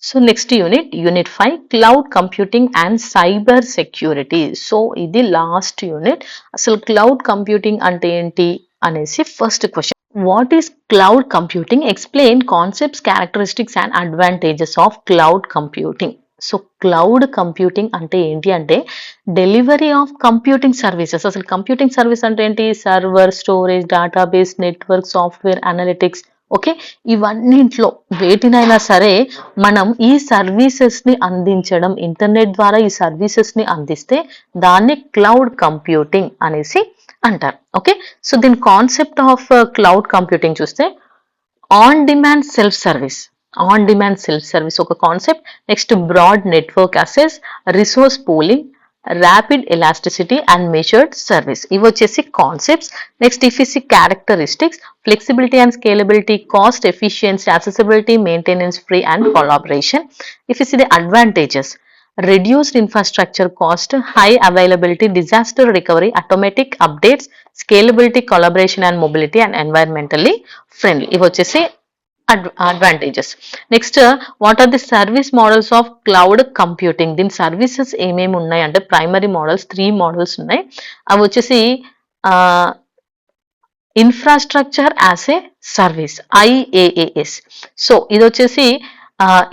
So next unit 5 cloud computing and cyber security. So ఇది last unit. అసలు cloud computing అంటే ఏంటి అనేసి first question. What is cloud computing? Explain concepts, characteristics and advantages of cloud computing. So cloud computing అంటే ఏంటి అంటే delivery of computing services. అసలు computing service అంటే ఏంటి? Server, storage, database, network, software, analytics. Okay, ఇవన్నింట్లో వేటినైనా సరే మనం ఈ సర్వీసెస్ ని అందించడం, ఇంటర్నెట్ ద్వారా ఈ సర్వీసెస్ ని అందిస్తే దాన్ని క్లౌడ్ కంప్యూటింగ్ అనేసి అంటారు. ఓకే, సో దీని కాన్సెప్ట్ ఆఫ్ క్లౌడ్ కంప్యూటింగ్ చూస్తే on demand self service. On demand self service ఒక concept. Next broad network access, resource pooling, rapid elasticity and measured service. ఇవి వచ్చేసి కాన్సెప్ట్స్. నెక్స్ట్ ఇఫ్ is characteristics, flexibility and scalability, cost efficiency, accessibility, maintenance free and collaboration. ఇఫ్ is the advantages, reduced infrastructure cost, high availability, disaster recovery, automatic updates, scalability, collaboration and mobility and environmentally friendly. ఇవి వచ్చేసి advantages. Next what are the service models of cloud computing? దీని services ఏమేమి ఉన్నాయి అంటే primary models 3 models ఉన్నాయి. అవి వచ్చేసి infrastructure as a service, IaaS. So ఇది వచ్చేసి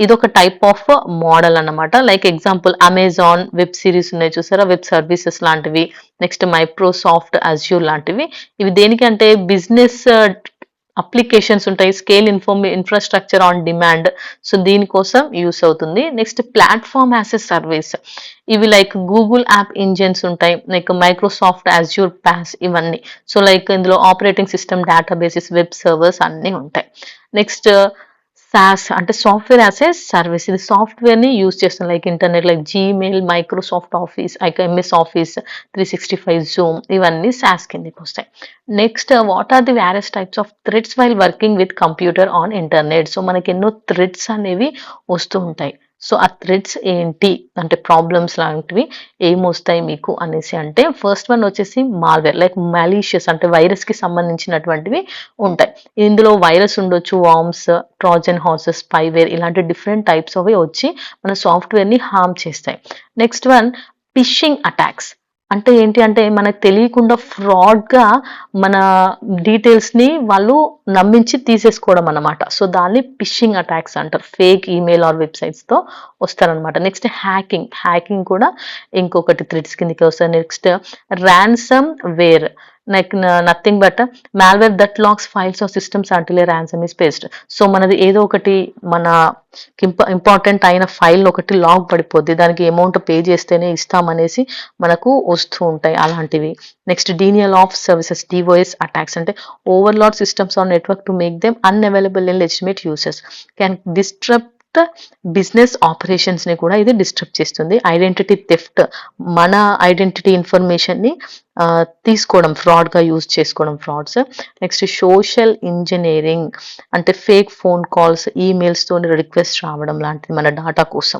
ఇదొక టైప్ ఆఫ్ మోడల్ అన్నమాట. Like example Amazon web series ఉన్నాయి చూసారా, వెబ్ సర్వీసెస్ లాంటివి. నెక్స్ట్ మైక్రోసాఫ్ట్ అజ్యూర్ లాంటివి. ఇవి దేనికి అంటే బిజినెస్ అప్లికేషన్స్ ఉంటాయి, scale infrastructure on demand. So దీనికోసం యూస్ అవుతుంది. Next platform as a service. ఇవి లైక్ గూగుల్ యాప్ ఇంజిన్స్ ఉంటాయి, లైక్ మైక్రోసాఫ్ట్ అజ్యూర్ పాస్, ఇవన్నీ. సో లైక్ ఇందులో operating system, databases, web servers అన్నీ ఉంటాయి. నెక్స్ట్ సాస్ అంటే సాఫ్ట్వేర్ యాజ్ ఏ సర్వీస్. ఇది సాఫ్ట్వేర్ ని యూజ్ చేస్తాం like internet, like Gmail, Microsoft Office, MS Office 365, Zoom, ఇవన్నీ సాస్ కిందకి వస్తాయి. Next what are the various types of threats while working with computer on internet. So మనకి ఎన్నో threads అనేవి వస్తూ ఉంటాయి. సో ఆ థ్రెడ్స్ ఏంటి అంటే ప్రాబ్లమ్స్ లాంటివి ఏమొస్తాయి మీకు అనేసి అంటే ఫస్ట్ వన్ వచ్చేసి మాల్వేర్, లైక్ మాలీషియస్ అంటే వైరస్ కి సంబంధించినటువంటివి ఉంటాయి. ఇందులో వైరస్ ఉండొచ్చు, వార్మ్స్, ట్రోజన్ హార్సెస్, స్పైవేర్, ఇలాంటి డిఫరెంట్ టైప్స్ అవి వచ్చి మన సాఫ్ట్వేర్ ని హార్మ్ చేస్తాయి. Next one fishing attacks. అంటే ఏంటి అంటే మనకు తెలియకుండా ఫ్రాడ్ గా మన డీటెయిల్స్ ని వాళ్ళు నమ్మించి తీసేసుకోవడం అన్నమాట. సో దాన్ని ఫిషింగ్ అటాక్స్ అంటారు. ఫేక్ ఈమెయిల్ ఆర్ వెబ్సైట్స్ తో వస్తారనమాట. నెక్స్ట్ హ్యాకింగ్ కూడా ఇంకొకటి థ్రెడ్స్ కిందకి వస్తుంది. Next ransomware, like nothing but malware that locks files or systems until a ransom is paid. So మనది ఏదో ఒకటి మన ఇంపార్టెంట్ అయిన ఫైల్ ఒకటి లాక్ పడిపోద్ది, దానికి అమౌంట్ పే చేస్తేనే ఇస్తామనేసి మనకు వస్తూ ఉంటాయి అలాంటివి. Next denial of services, DoS attacks అంటే overload systems on network to make them unavailable in legitimate uses, can disturb business operations ని కూడా ఇది డిస్టర్బ్ చేస్తుంది. ఐడెంటిటీ థెఫ్ట్, మన ఐడెంటిటీ ఇన్ఫర్మేషన్ ని తీసుకోవడం, ఫ్రాడ్ గా యూజ్ చేసుకోవడం, ఫ్రాడ్స్. నెక్స్ట్ సోషల్ ఇంజనీరింగ్ అంటే ఫేక్ ఫోన్ కాల్స్, ఈమెయిల్స్ తో రిక్వెస్ట్ రావడం లాంటిది మన డాటా కోసం.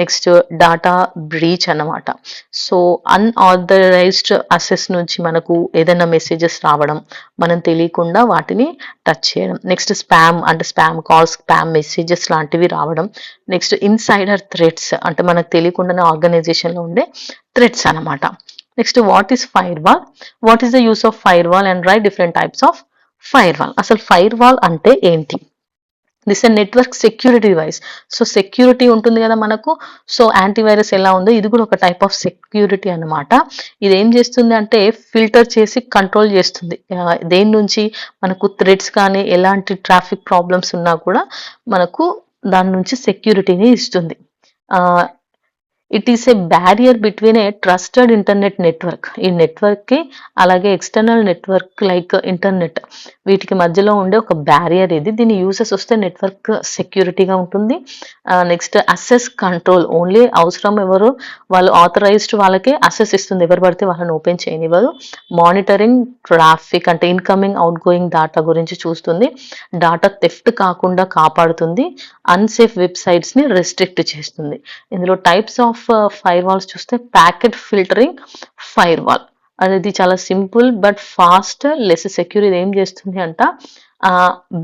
నెక్స్ట్ డాటా బ్రీచ్ అన్నమాట. సో అన్ఆథరైజ్డ్ అసెస్ నుంచి మనకు ఏదైనా మెసేజెస్ రావడం, మనం తెలియకుండా వాటిని టచ్ చేయడం. నెక్స్ట్ స్పామ్ అంటే స్పామ్ కాల్స్, స్పామ్ మెసేజెస్ లాంటివి రావడం. నెక్స్ట్ ఇన్సైడర్ థ్రెట్స్ అంటే మనకు తెలియకుండానే ఆర్గనైజేషన్ లో ఉండే థ్రెట్స్ అన్నమాట. Next what is fire wall, what is the use of fire wall and right different types of fire wall. అసలు ఫైర్ వాల్ అంటే ఏంటి? This a network security device. So security ఉంటుంది కదా మనకు. సో యాంటీవైరస్ ఎలా ఉందో ఇది కూడా ఒక టైప్ ఆఫ్ సెక్యూరిటీ అన్నమాట. ఇది ఏం చేస్తుంది అంటే ఫిల్టర్ చేసి కంట్రోల్ చేస్తుంది. దేని నుంచి మనకు థ్రెడ్స్ కానీ ఎలాంటి ట్రాఫిక్ ప్రాబ్లమ్స్ ఉన్నా కూడా మనకు దాని నుంచి సెక్యూరిటీని ఇస్తుంది. It is a barrier between A trusted internet network, ఈ నెట్వర్క్ కి అలాగే ఎక్స్టర్నల్ నెట్వర్క్ లైక్ ఇంటర్నెట్, వీటికి మధ్యలో ఉండే ఒక బ్యారియర్ ఇది. దీని యూసెస్ వస్తే నెట్వర్క్ సెక్యూరిటీగా ఉంటుంది. నెక్స్ట్ అసెస్ కంట్రోల్, ఓన్లీ అవసరం ఎవరు వాళ్ళు ఆథరైజ్డ్ వాళ్ళకే అసెస్ ఇస్తుంది, ఎవరు పడితే వాళ్ళని ఓపెన్ చేయనివ్వదు. మానిటరింగ్ ట్రాఫిక్ అంటే ఇన్కమింగ్ అవుట్ గోయింగ్ డాటా గురించి చూస్తుంది. డాటా థెఫ్ట్ కాకుండా కాపాడుతుంది. అన్సేఫ్ వెబ్సైట్స్ ని రెస్ట్రిక్ట్ చేస్తుంది. ఇందులో టైప్స్ ఆఫ్ ఫైర్ వాల్స్ చూస్తే ప్యాకెట్ ఫిల్టరింగ్ ఫైర్ వాల్ అనేది చాలా simple but fast, less secure. ఇది ఏం చేస్తుంది అంట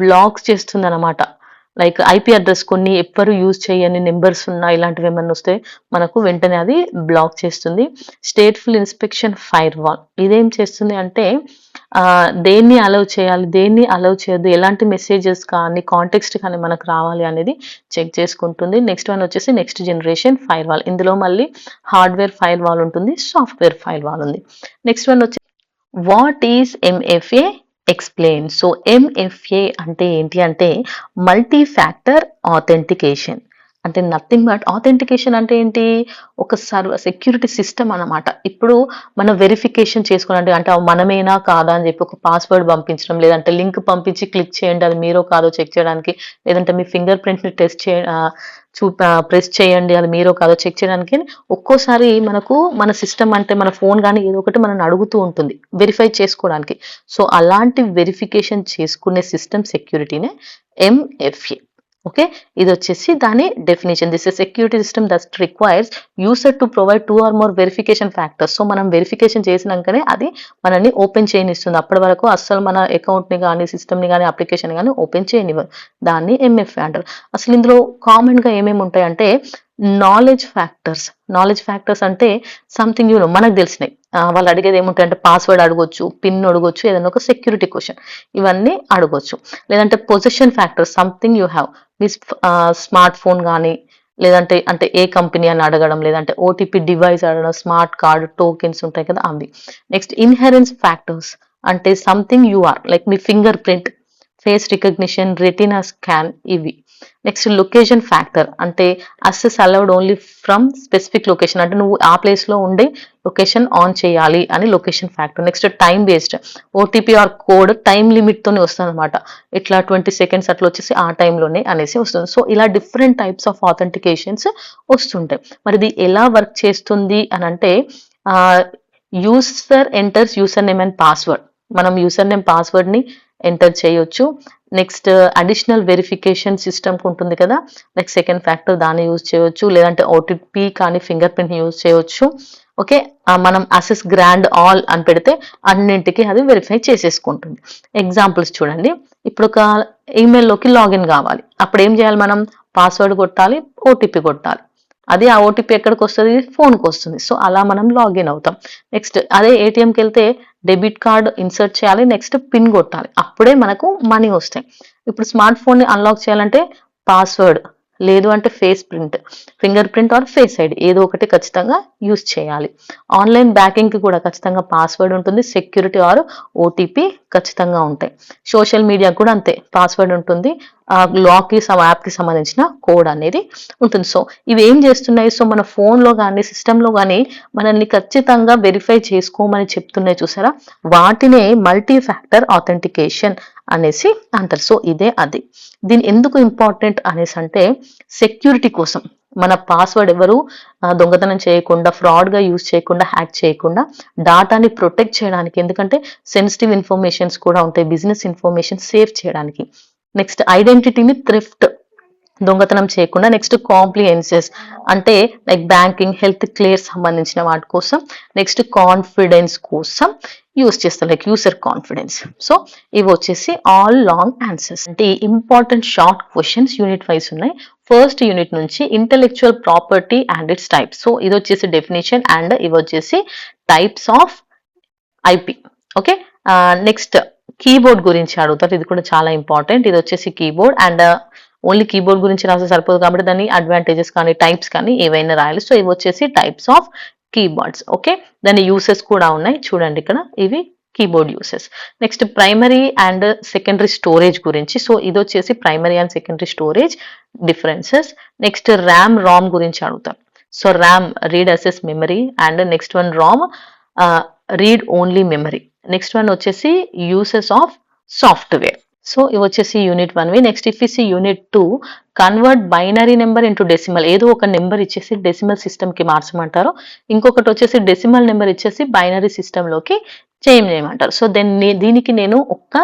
బ్లాక్స్ చేస్తుంది అనమాట. లైక్ ఐపీ అడ్రస్ కొన్ని ఎవ్వరు యూజ్ చేయని నెంబర్స్ ఉన్నా ఇలాంటివి ఏమన్నా వస్తే మనకు వెంటనే అది బ్లాక్ చేస్తుంది. స్టేట్ఫుల్ ఇన్స్పెక్షన్ ఫైర్ వాల్ ఇదేం చేస్తుంది అంటే దేన్ని అలౌ చేయాలి, దేన్ని అలౌ చేయొద్దు, ఎలాంటి మెసేజెస్ కానీ కాంటెక్స్ట్ కానీ మనకు రావాలి అనేది చెక్ చేసుకుంటుంది. నెక్స్ట్ వన్ వచ్చేసి నెక్స్ట్ జనరేషన్ ఫైర్ వాల్. ఇందులో మళ్ళీ హార్డ్వేర్ ఫైర్ వాల్ ఉంటుంది, సాఫ్ట్వేర్ ఫైర్ వాల్ ఉంది. నెక్స్ట్ వన్ వచ్చి what is MFA explain. So MFA అంటే ఏంటి అంటే మల్టీ ఫ్యాక్టర్ ఆథెంటికేషన్. అంటే నథింగ్ బట్ ఆథెంటికేషన్ అంటే ఏంటి, ఒక సెక్యూరిటీ సిస్టమ్ అన్నమాట. ఇప్పుడు మనం వెరిఫికేషన్ చేసుకోవాలంటే అంటే మనమేనా కాదా అని చెప్పి ఒక పాస్వర్డ్ పంపించడం, లేదంటే లింక్ పంపించి క్లిక్ చేయండి అది మీరో కాదో చెక్ చేయడానికి, లేదంటే మీ ఫింగర్ ప్రింట్ని టెస్ట్ ప్రెస్ చేయండి అది మీరో కాదో చెక్ చేయడానికి. ఒక్కోసారి మనకు మన సిస్టమ్ అంటే మన ఫోన్ కానీ ఏదో ఒకటి మనం అడుగుతూ ఉంటుంది వెరిఫై చేసుకోవడానికి. సో అలాంటి వెరిఫికేషన్ చేసుకునే సిస్టమ్ సెక్యూరిటీనే ఎంఎఫ్ఏ. ఓకే, ఇది వచ్చేసి దాని definition. This is security system that requires user to provide 2 or more verification factors. So మనం వెరిఫికేషన్ చేసినాకనే అది మనల్ని ఓపెన్ చేయనిస్తుంది. అప్పటి వరకు అస్సలు మన అకౌంట్ని కానీ సిస్టమ్ని కానీ అప్లికేషన్ కానీ ఓపెన్ చేయనివ్వరు. దాన్ని ఎంఎఫ్ఏ అంటారు. అసలు ఇందులో కామన్గా ఏమేమి ఉంటాయంటే నాలెడ్జ్ ఫ్యాక్టర్స్. నాలెడ్జ్ ఫ్యాక్టర్స్ అంటే సంథింగ్ మనకు తెలిసినాయి. వాళ్ళు అడిగేది ఏముంటాయి అంటే పాస్వర్డ్ అడగొచ్చు, పిన్ అడగొచ్చు, ఏదైనా ఒక సెక్యూరిటీ క్వశ్చన్ ఇవన్నీ అడగొచ్చు. లేదంటే possession factors, something you have, మీ స్మార్ట్ ఫోన్ కానీ లేదంటే అంటే ఏ కంపెనీ అని అడగడం, లేదంటే ఓటీపీ డివైస్ అడగడం, స్మార్ట్ కార్డ్ టోకెన్స్ ఉంటాయి కదా అవి. నెక్స్ట్ ఇన్హెరెన్స్ ఫ్యాక్టర్స్ అంటే సంథింగ్ యూ ఆర్, లైక్ మీ fingerprint, face recognition, retina scan ఇవి. నెక్స్ట్ లొకేషన్ ఫ్యాక్టర్ అంటే access allowed only from specific location, అంటే నువ్వు ఆ ప్లేస్లో ఉండే లొకేషన్ ఆన్ చేయాలి అని location factor. Next time based, OTP R code time లిమిట్తోనే వస్తుంది అనమాట. ఇట్లా 20 seconds అట్లా వచ్చేసి ఆ టైంలోనే అనేసి వస్తుంది. సో ఇలా డిఫరెంట్ టైప్స్ ఆఫ్ ఆథెంటికేషన్స్ వస్తుంటాయి. మరి ఇది ఎలా వర్క్ చేస్తుంది అని అంటే user enters user name and password. మనం యూసర్ నేమ్ పాస్వర్డ్ని ఎంటర్ చేయొచ్చు. నెక్స్ట్ అడిషనల్ వెరిఫికేషన్ సిస్టమ్ ఉంటుంది కదా, నెక్స్ట్ సెకండ్ ఫ్యాక్టర్ దాన్ని యూజ్ చేయొచ్చు, లేదంటే ఓటీపీ కానీ ఫింగర్ ప్రింట్ యూజ్ చేయొచ్చు. ఓకే, మనం అసెస్ గ్రాండ్ ఆల్ అని పెడితే అన్నింటికి అది వెరిఫై చేసేసుకుంటుంది. ఎగ్జాంపుల్స్ చూడండి. ఇప్పుడు ఒక ఈమెయిల్లోకి లాగిన్ కావాలి, అప్పుడు ఏం చేయాలి, మనం పాస్వర్డ్ కొట్టాలి, ఓటీపీ కొట్టాలి. అది ఆ ఓటీపీ ఎక్కడికి వస్తుంది, ఫోన్కి వస్తుంది. సో అలా మనం లాగిన్ అవుతాం. నెక్స్ట్ అదే ఏటీఎంకి వెళ్తే డెబిట్ కార్డ్ ఇన్సర్ట్ చేయాలి, నెక్స్ట్ పిన్ కొట్టాలి, అప్పుడే మనకు మనీ వస్తాయి. ఇప్పుడు స్మార్ట్ ఫోన్ని అన్లాక్ చేయాలంటే పాస్వర్డ్ లేదు అంటే face print, finger print are face ID ఏదో ఒకటి ఖచ్చితంగా యూజ్ చేయాలి. ఆన్లైన్ బ్యాంకింగ్కి కూడా ఖచ్చితంగా పాస్వర్డ్ ఉంటుంది, సెక్యూరిటీ ఆర్ ఓటీపీ ఖచ్చితంగా ఉంటాయి. సోషల్ మీడియా కూడా అంతే, పాస్వర్డ్ ఉంటుంది, లాక్కి యాప్కి సంబంధించిన కోడ్ అనేది ఉంటుంది. సో ఇవి ఏం చేస్తున్నాయి, సో మన ఫోన్లో కానీ సిస్టంలో కానీ మనల్ని ఖచ్చితంగా వెరిఫై చేసుకోమని చెప్తున్నాయి చూసారా, వాటినే మల్టీ ఫ్యాక్టర్ ఆథెంటికేషన్ అనేసి అంటారు. సో ఇదే అది. దీని ఎందుకు ఇంపార్టెంట్ అనేసి అంటే సెక్యూరిటీ కోసం, మన పాస్వర్డ్ ఎవరు దొంగతనం చేయకుండా, ఫ్రాడ్గా యూజ్ చేయకుండా, హ్యాక్ చేయకుండా డాటాని ప్రొటెక్ట్ చేయడానికి. ఎందుకంటే సెన్సిటివ్ ఇన్ఫర్మేషన్స్ కూడా ఉంటాయి, బిజినెస్ ఇన్ఫర్మేషన్ సేవ్ చేయడానికి. నెక్స్ట్ ఐడెంటిటీని థ్రిఫ్ట్, దొంగతనం చేయకుండా. నెక్స్ట్ కాంప్లియన్సెస్ అంటే లైక్ బ్యాంకింగ్, హెల్త్ క్లియర్ సంబంధించిన వాటి కోసం. నెక్స్ట్ కాన్ఫిడెన్స్ కోసం యూస్ చేస్తారు, లైక్ యూసర్ కాన్ఫిడెన్స్. సో ఇవి వచ్చేసి ఆల్ లాంగ్ ఆన్సర్స్. అంటే important short questions unit wise ఉన్నాయి. ఫస్ట్ యూనిట్ నుంచి intellectual property and its types. So ఇది వచ్చేసి డెఫినేషన్ అండ్ ఇవి వచ్చేసి types of IP. Okay, next keyboard గురించి అడుగుతారు, ఇది కూడా చాలా ఇంపార్టెంట్. ఇది వచ్చేసి కీబోర్డ్ అండ్ ఓన్లీ కీబోర్డ్ గురించి రాస్తే సరిపోదు కాబట్టి దాని అడ్వాంటేజెస్ కానీ టైప్స్ కానీ ఏవైనా రాయాలి. సో ఇవి వచ్చేసి టైప్స్ ఆఫ్ కీబోర్డ్స్. ఓకే, దాని యూసెస్ కూడా ఉన్నాయి చూడండి ఇక్కడ, ఇవి keyboard uses. Next primary and secondary storage గురించి. సో ఇది వచ్చేసి primary and secondary storage differences. Next RAM ROM గురించి అడుగుతారు. So RAM read access memory and next one ROM read only memory. Next one వచ్చేసి యూసెస్ ఆఫ్ సాఫ్ట్వేర్. సో ఇవి వచ్చేసి unit 1వి. Next ఇఫ్ is unit 2 convert binary number into decimal. ఏదో ఒక number ఇచ్చేసి డెసిమల్ సిస్టమ్కి మార్చమంటారు, ఇంకొకటి వచ్చేసి డెసిమల్ నెంబర్ ఇచ్చేసి బైనరీ సిస్టంలోకి చేంజ్ చేయమంటారు. సో దీనికి నేను ఒక్క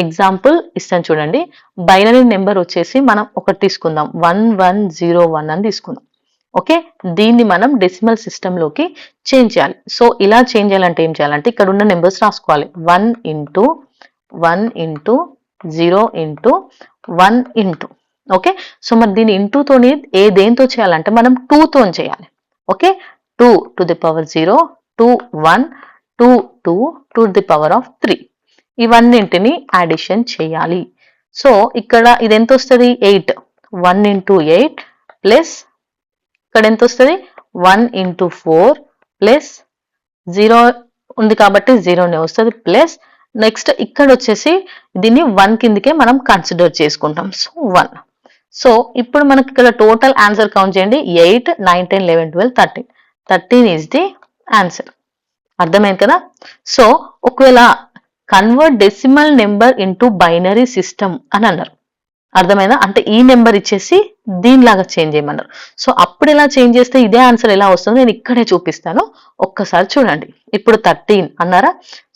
ఎగ్జాంపుల్ ఇస్తాను చూడండి. బైనరీ నెంబర్ వచ్చేసి మనం ఒకటి తీసుకుందాం, 1101 అని తీసుకుందాం. ఓకే, దీన్ని మనం డెసిమల్ సిస్టంలోకి చేంజ్ చేయాలి. సో ఇలా చేంజ్ చేయాలంటే ఏం చేయాలంటే ఇక్కడ ఉన్న నెంబర్స్ రాసుకోవాలి. 1 into 1 into 0 into 1 into. Okay. So మరి దీన్ని ఇంటూ తోని దేంతో చేయాలంటే మనం 2 తోని చేయాలి. Okay. 2 to the power 0, 2 1, 2 2 to the power of 3. ఇవన్నింటిని అడిషన్ చేయాలి. సో ఇక్కడ ఇది ఎంత వస్తది? 8. 1 ఇంటూ 8 ప్లస్ ఇక్కడ ఎంత వస్తది? 1 ఇంటూ 4 ప్లస్ 0 ఉంది కాబట్టి 0నే వస్తది ప్లస్ నెక్స్ట్ ఇక్కడ వచ్చేసి దీన్ని 1 కిందకే మనం కన్సిడర్ చేసుకుంటాం. సో 1. సో ఇప్పుడు మనకి ఇక్కడ టోటల్ ఆన్సర్ కౌంట్ చేయండి. 8 9 10 11 12 13. 13 ఈజ్ ది ఆన్సర్. అర్థమైంది కదా? సో ఒకవేళ convert decimal number into binary system అని అన్నారు. అర్థమైందా? అంటే ఈ నెంబర్ ఇచ్చేసి దీనిలాగా చేంజ్ చేయమన్నారు. సో అప్పుడు ఎలా చేంజ్ చేస్తే ఇదే ఆన్సర్ ఎలా వస్తుందో నేను ఇక్కడే చూపిస్తాను. ఒక్కసారి చూడండి. ఇప్పుడు 13 అన్నారా?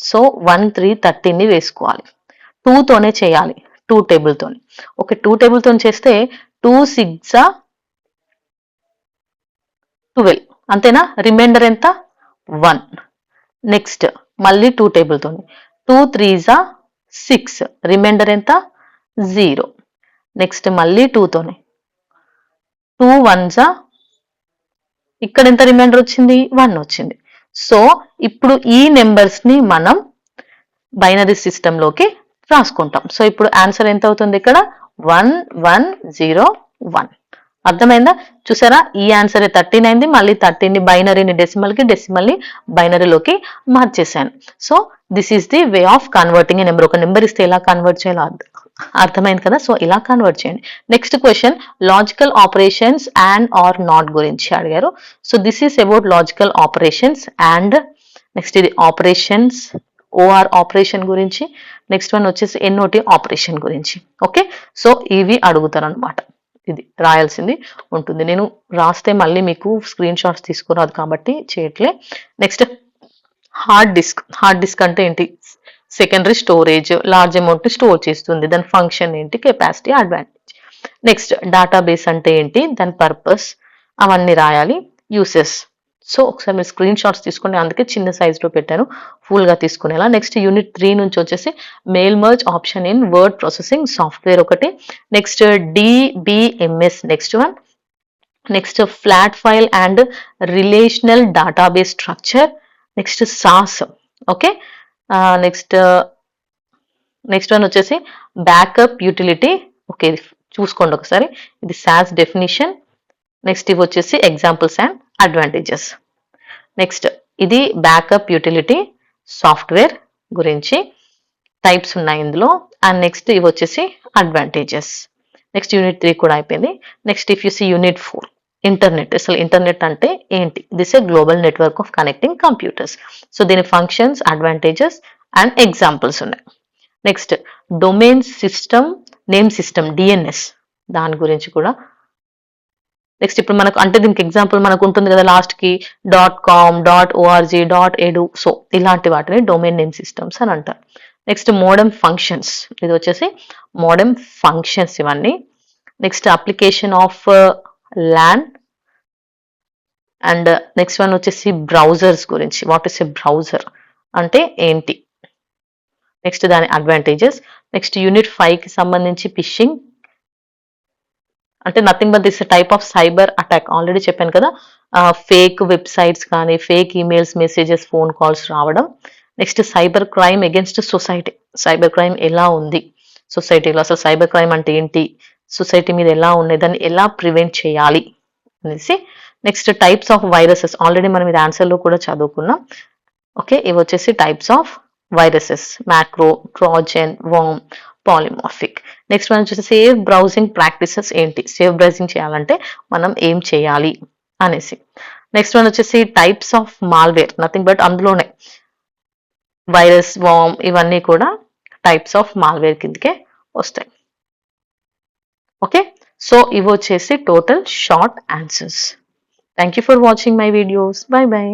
సో 1 3 13ని వేసుకోవాలి. 2 తోనే చేయాలి. 2 టేబుల్ తోని. ఓకే 2 టేబుల్ తోని చేస్తే 2 6 12 అంతేనా? రిమైండర్ ఎంత? 1. నెక్స్ట్ మళ్ళీ 2 టేబుల్ తోని 2 3 6 రిమైండర్ ఎంత? 0. నెక్స్ట్ మళ్ళీ 2 తోని 2 1 ఇక్కడ ఎంత రిమైండర్ వచ్చింది? 1 వచ్చింది. సో ఇప్పుడు ఈ నెంబర్స్ ని మనం బైనరీ సిస్టమ్ లోకి రాసుకుంటాం. సో ఇప్పుడు ఆన్సర్ ఎంత అవుతుంది? ఇక్కడ 1 1 0 1. అర్థమైందా? చూసారా? ఈ ఆన్సర్ 13 అయింది. మళ్ళీ 13 ని బైనరీని డెసిమల్ ని బైనరీలోకి మార్చేసాను. So this is the way of converting a number. ఒక నెంబర్ ఇస్తే ఎలా కన్వర్ట్ చేయాలో అర్థమైంది కదా? సో ఇలా కన్వర్ట్ చేయండి. Next question logical operations and or not గురించి అడిగారు. So this is about logical operations and next ఇది ఆపరేషన్స్ ఓఆర్ ఆపరేషన్ గురించి నెక్స్ట్ వన్ వచ్చేసి ఎన్ఓటి ఆపరేషన్ గురించి. ఓకే సో ఇవి అడుగుతారు అనమాట. ఇది రాయాల్సింది ఉంటుంది. నేను రాస్తే మళ్ళీ మీకు స్క్రీన్ షాట్స్ తీసుకురాదు కాబట్టి చేయట్లే. నెక్స్ట్ హార్డ్ డిస్క్ అంటే ఏంటి? సెకండరీ స్టోరేజ్, లార్జ్ అమౌంట్ ని స్టోర్ చేస్తుంది. దాని ఫంక్షన్ ఏంటి? Capacity, advantage. నెక్స్ట్ డేటాబేస్ అంటే ఏంటి? దాని పర్పస్ అవన్నీ రాయాలి. యూసెస్. సో ఒకసారి మీరు స్క్రీన్ షాట్స్ తీసుకోండి. అందుకే చిన్న సైజ్ లో పెట్టాను ఫుల్ గా తీసుకునేలా. నెక్స్ట్ యూనిట్ 3 నుంచి వచ్చేసి mail merge option in word processing software ఒకటి. Next DBMS next one. Next flat file and relational database structure. Next SaaS. Okay next one వచ్చేసి బ్యాకప్ యూటిలిటీ. ఓకే చూసుకోండి ఒకసారి. ఇది సాస్ డెఫినిషన్. నెక్స్ట్ ఇవి వచ్చేసి examples and advantages. Next ఇది backup utility software గురించి types ఉన్నాయి ఇందులో. అండ్ నెక్స్ట్ ఇవి వచ్చేసి అడ్వాంటేజెస్. నెక్స్ట్ యూనిట్ 3 కూడా అయిపోయింది. Next if you see unit 4 internet. అసలు ఇంటర్నెట్ అంటే ఏంటి? This a global network of connecting computers. So దీని ఫంక్షన్స్, అడ్వాంటేజెస్ అండ్ ఎగ్జాంపుల్స్ ఉన్నాయి. Next domain system name system DNS దాని గురించి కూడా. నెక్స్ట్ ఇప్పుడు మనకు అంటే దీనికి ఎగ్జాంపుల్ మనకు ఉంటుంది కదా లాస్ట్ కి .com, .org, .edu. సో ఇలాంటి వాటిని డొమైన్ నేమ్ సిస్టమ్స్ అని అంటారు. Next modem functions. ఇది వచ్చేసి మోడెమ్ ఫంక్షన్స్ ఇవన్నీ. Next application of LAN and next one వచ్చేసి బ్రౌజర్స్ గురించి. వాట్ ఇస్ ఎ బ్రౌజర్ అంటే ఏంటి? నెక్స్ట్ దాని అడ్వాంటేజెస్. నెక్స్ట్ యూనిట్ 5 కి సంబంధించి ఫిషింగ్ అంటే nothing but this type of cyber attack. Already చెప్పాను కదా ఫేక్ వెబ్సైట్స్ కానీ fake emails, messages, phone calls రావడం. Next cyber crime against society. Cyber crime ఎలా ఉంది సొసైటీలో? అసలు సైబర్ క్రైమ్ అంటే ఏంటి? సొసైటీ మీద ఎలా ఉన్నాయి? దాన్ని ఎలా ప్రివెంట్ చేయాలి అనేసి. Next types of viruses. Already మనం ఇది ఆన్సర్లో కూడా చదువుకున్నాం. ఓకే ఇవి వచ్చేసి types of viruses. Macro, Trojan, worm, polymorphic. Next మనం వచ్చేసి సేఫ్ బ్రౌజింగ్ ప్రాక్టీసెస్ ఏంటి? సేఫ్ బ్రౌజింగ్ చేయాలంటే మనం ఏం చేయాలి అనేసి. నెక్స్ట్ వన్ వచ్చేసి types of malware. Nothing but అందులోనే వైరస్, వార్మ్ ఇవన్నీ కూడా టైప్స్ ఆఫ్ మాల్వేర్ కిందకే వస్తాయి. ఓకే సో ఇవి వచ్చేసి total short answers. Thank you for watching my videos. By by.